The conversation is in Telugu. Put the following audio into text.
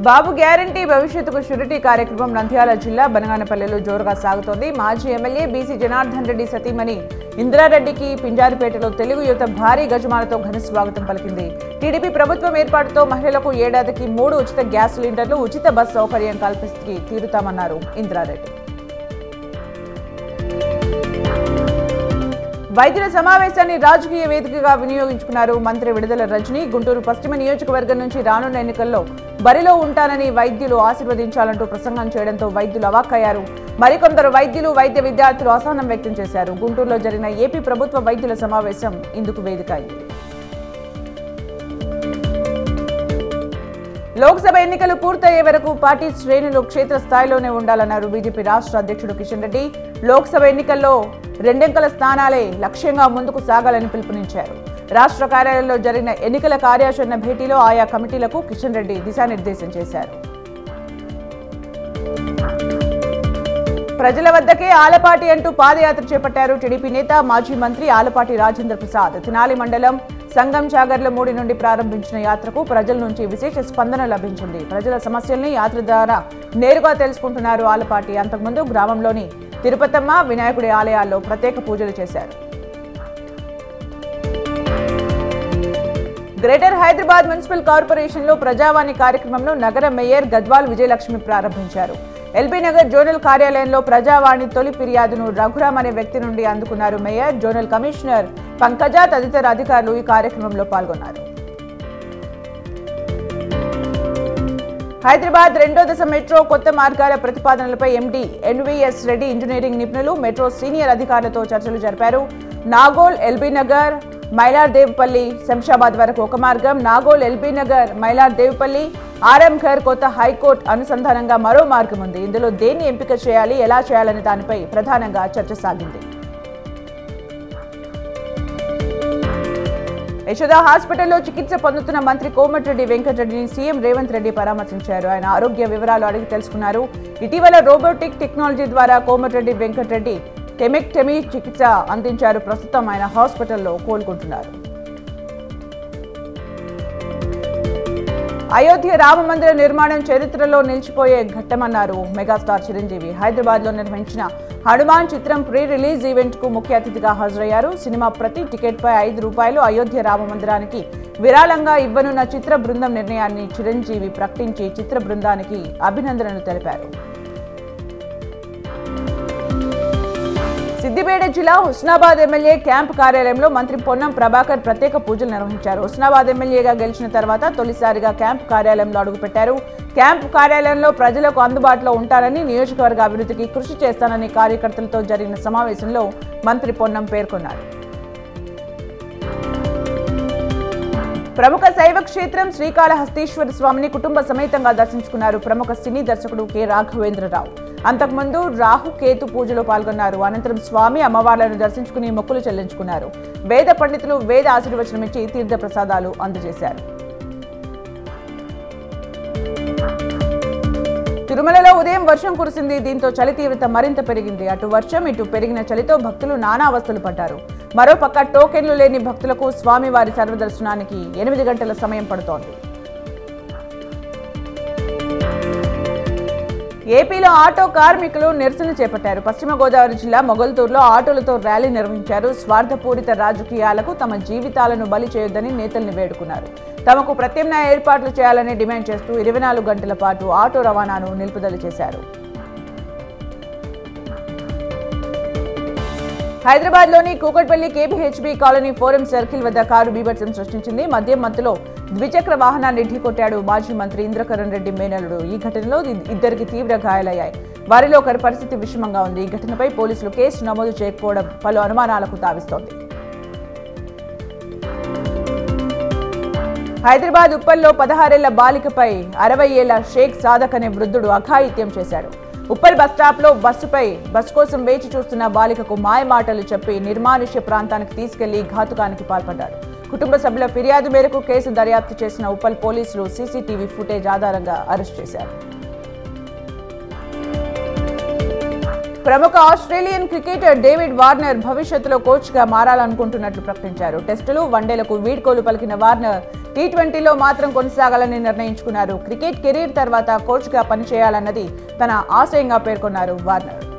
బాబు గ్యారంటీ భవిష్యత్తుకు షూరిటీ కార్యక్రమం నంద్యాల జిల్లా బనగానపల్లెలో జోరుగా సాగుతోంది. మాజీ ఎమ్మెల్యే బీసీ జనార్దన్ రెడ్డి సతీమణి ఇంద్రారెడ్డికి పింజారిపేటలో తెలుగు యువత భారీ గజమాలతో ఘన స్వాగతం పలికింది. టీడీపీ ప్రభుత్వం ఏర్పాటుతో మహిళలకు ఏడాదికి 3 ఉచిత గ్యాస్ సిలిండర్లు, ఉచిత బస్ సౌకర్యం కల్పిస్తూ తీరుతామన్నారు ఇంద్రారెడ్డి. వైద్యుల సమావేశాన్ని రాజకీయ వేదికగా వినియోగించుకున్నారు మంత్రి విడుదల రజని. గుంటూరు పశ్చిమ నియోజకవర్గం నుంచి రానున్న ఎన్నికల్లో బరిలో ఉంటానని వైద్యులు ఆశీర్వదించాలంటూ ప్రసంగం చేయడంతో వైద్యులు అవాక్కయ్యారు. మరికొందరు వైద్యులు, వైద్య విద్యార్థులు అసహనం వ్యక్తం చేశారు. గుంటూరులో జరిగిన ఏపీ ప్రభుత్వ వైద్యుల సమావేశం ఇందుకు వేదిక అయింది. లోక్సభ ఎన్నికలు పూర్తయ్యే వరకు పార్టీ శ్రేణులు క్షేత్రస్థాయిలోనే ఉండాలన్నారు బీజేపీ రాష్ట్ర అధ్యక్షుడు కిషన్ రెడ్డి. లోక్సభ ఎన్నికల్లో 2 అంకెల స్థానాలే లక్ష్యంగా ముందుకు సాగాలని పిలుపునిచ్చారు. రాష్ట్ర కార్యాలయంలో జరిగిన ఎన్నికల కార్యాచరణ భేటీలో ఆయా కమిటీలకు కిషన్ రెడ్డి దిశానిర్దేశం చేశారు. ప్రజల వద్దకే ఆలపాటి అంటూ పాదయాత్ర చేపట్టారు టీడీపీ నేత, మాజీ మంత్రి ఆలపాటి రాజేంద్ర ప్రసాద్. తెనాలి మండలం సంగం చాగర్లమూడి నుండి ప్రారంభించిన యాత్రకు ప్రజల నుంచి విశేష స్పందన లభించింది. ప్రజల సమస్యల్ని యాత్ర ద్వారా నేరుగా తెలుసుకుంటున్నారు ఆలపాటి. అంతకుముందు గ్రామంలోని తిరుపతమ్మ, వినాయకుడి ఆలయాల్లో ప్రత్యేక పూజలు చేశారు. గ్రేటర్ హైదరాబాద్ మున్సిపల్ కార్పొరేషన్లో ప్రజావాణి కార్యక్రమంలో నగర మేయర్ గద్వాల్ విజయలక్ష్మి ప్రారంభించారు. ఎల్బీ నగర్ జోనల్ కార్యాలయంలో ప్రజావాణి తొలి ఫిర్యాదును రఘురామ్ అనే వ్యక్తి నుండి అందుకున్నారు మేయర్. జోనల్ కమిషనర్ పంకజ తదితర అధికారులు ఈ కార్యక్రమంలో పాల్గొన్నారు. హైదరాబాద్ 2వ దశ మెట్రో కొత్త మార్గాల ప్రతిపాదనలపై ఎండీ ఎన్వీఎస్ రెడ్డి ఇంజనీరింగ్ నిపుణులు, మెట్రో సీనియర్ అధికారులతో చర్చలు జరిపారు. నాగోల్, ఎల్బీ నగర్, మైలార్ దేవపల్లి, శంషాబాద్ వరకు ఒక మార్గం, నాగోల్, ఎల్బీ నగర్, మైలార్ దేవపల్లి, ఆర్ఎంఘర్, కొత్త హైకోర్టు అనుసంధానంగా మరో మార్గం ఉంది. ఇందులో దేన్ని ఎంపిక చేయాలి, ఎలా చేయాలనే దానిపై ప్రధానంగా చర్చ సాగింది. యశోద హాస్పిటల్లో చికిత్స పొందుతున్న మంత్రి కోమటిరెడ్డి వెంకటరెడ్డిని సీఎం రేవంత్ రెడ్డి పరామర్శించారు. ఆయన ఆరోగ్య వివరాలు అడిగి తెలుసుకున్నారు. ఇటీవల రోబోటిక్ టెక్నాలజీ ద్వారా కోమటిరెడ్డి వెంకటరెడ్డి టెమెక్టమీ చికిత్స అందించారు. ప్రస్తుతం ఆయన హాస్పిటల్లో కోలుకుంటున్నారు. అయోధ్య రామ మందిర నిర్మాణం చరిత్రలో నిలిచిపోయే ఘట్టమన్నారు మెగాస్టార్ చిరంజీవి. హైదరాబాద్లో నిర్వహించిన హనుమాన్ చిత్రం ప్రీ రిలీజ్ ఈవెంట్ కు ముఖ్య అతిథిగా హాజరయ్యారు. సినిమా ప్రతి టికెట్పై ₹5 అయోధ్య రామ మందిరానికి విరాళంగా ఇవ్వనున్న చిత్ర బృందం నిర్ణయాన్ని చిరంజీవి ప్రకటించి చిత్ర బృందానికి అభినందనలు తెలిపారు. సిద్దిపేట జిల్లా హుస్నాబాద్ ఎమ్మెల్యే క్యాంప్ కార్యాలయంలో మంత్రి పొన్నం ప్రభాకర్ ప్రత్యేక పూజలు నిర్వహించారు. హుస్నాబాద్ ఎమ్మెల్యేగా గెలిచిన తర్వాత తొలిసారిగా క్యాంప్ కార్యాలయంలో అడుగుపెట్టారు. క్యాంప్ కార్యాలయంలో ప్రజలకు అందుబాటులో ఉంటారని, నియోజకవర్గ అభివృద్ధికి కృషి చేస్తానని కార్యకర్తలతో జరిగిన సమావేశంలో మంత్రి పొన్నం పేర్కొన్నారు. ప్రముఖ శైవ క్షేత్రం శ్రీకాళహస్తీశ్వర స్వామిని కుటుంబ సమేతంగా దర్శించుకున్నారు ప్రముఖ సినీ దర్శకుడు కె రాఘవేంద్రరావు. అంతకుముందు రాహుకేతు పూజలో పాల్గొన్నారు. అనంతరం స్వామి, అమ్మవార్లను దర్శించుకుని మొక్కులు చెల్లించుకున్నారు. వేద పండితులు వేద ఆశీర్వచనమిచ్చి తీర్థ ప్రసాదాలు అందజేశారు. తిరుమలలో ఉదయం వర్షం కురిసింది. దీంతో చలి తీవ్రత మరింత పెరిగింది. అటు వర్షం, ఇటు పెరిగిన చలితో భక్తులు నానా అవస్థలు పడ్డారు. మరోపక్క టోకెన్లు లేని భక్తులకు స్వామివారి సర్వదర్శనానికి 8 గంటల సమయం పడుతోంది. ఏపీలో ఆటో కార్మికులు నిరసన చేపట్టారు. పశ్చిమ గోదావరి జిల్లా మొగల్తూరులో ఆటోలతో ర్యాలీ నిర్వహించారు. స్వార్థపూరిత రాజకీయాలకు తమ జీవితాలను బలి చేయొద్దని నేతల్ని వేడుకున్నారు. తమకు ప్రత్యామ్నాయ ఏర్పాట్లు చేయాలని డిమాండ్ చేస్తూ 24 గంటల పాటు ఆటో రవాణాను నిలుపుదల చేశారు. హైదరాబాద్లోని Kukatpally KPHB colony forum circle వద్ద కారు బీభత్సం సృష్టించింది. మద్యం మత్తులో ద్విచక్ర వాహనాన్ని ఢీకొట్టాడు మాజీ మంత్రి ఇంద్రకరణ్ రెడ్డి మేనల్లుడు. ఈ ఘటనలో 2 తీవ్ర గాయాలయ్యాయి. వారిలో ఒకరి పరిస్థితి విషమంగా ఉంది. ఈ ఘటనపై పోలీసులు కేసు నమోదు చేయకపోవడం పలు అనుమానాలకు తావిస్తోంది. హైదరాబాద్ ఉప్పల్లో 16 ఏళ్ల బాలికపై 60 ఏళ్ల షేక్ సాదక్ అనే వృద్ధుడు అఘాయిత్యం చేశాడు. ఉప్పల్ బస్టాప్లో బస్సు కోసం వేచి చూస్తున్న బాలికకు మాయమాటలు చెప్పి నిర్మానుష్య ప్రాంతానికి తీసుకెళ్లి ఘాతుకానికి పాల్పడ్డాడు. కుటుంబ సభ్యుల ఫిర్యాదు మేరకు కేసు దర్యాప్తు చేసిన ఉప్పల్ పోలీసులు సీసీటీవీ ఫుటేజ్ ఆధారంగా అరెస్ట్ చేశారు. ప్రముఖ ఆస్ట్రేలియన్ క్రికెటర్ డేవిడ్ వార్నర్ భవిష్యత్తులో కోచ్గా మారాలనుకుంటున్నట్లు ప్రకటించారు. టెస్టులు, వన్డేలకు వీడ్కోలు పలికిన వార్నర్ T20లో మాత్రం కొనసాగాలని నిర్ణయించుకున్నారు. క్రికెట్ కెరీర్ తర్వాత కోచ్గా పనిచేయాలన్నది తన ఆశయంగా పేర్కొన్నారు వార్నర్.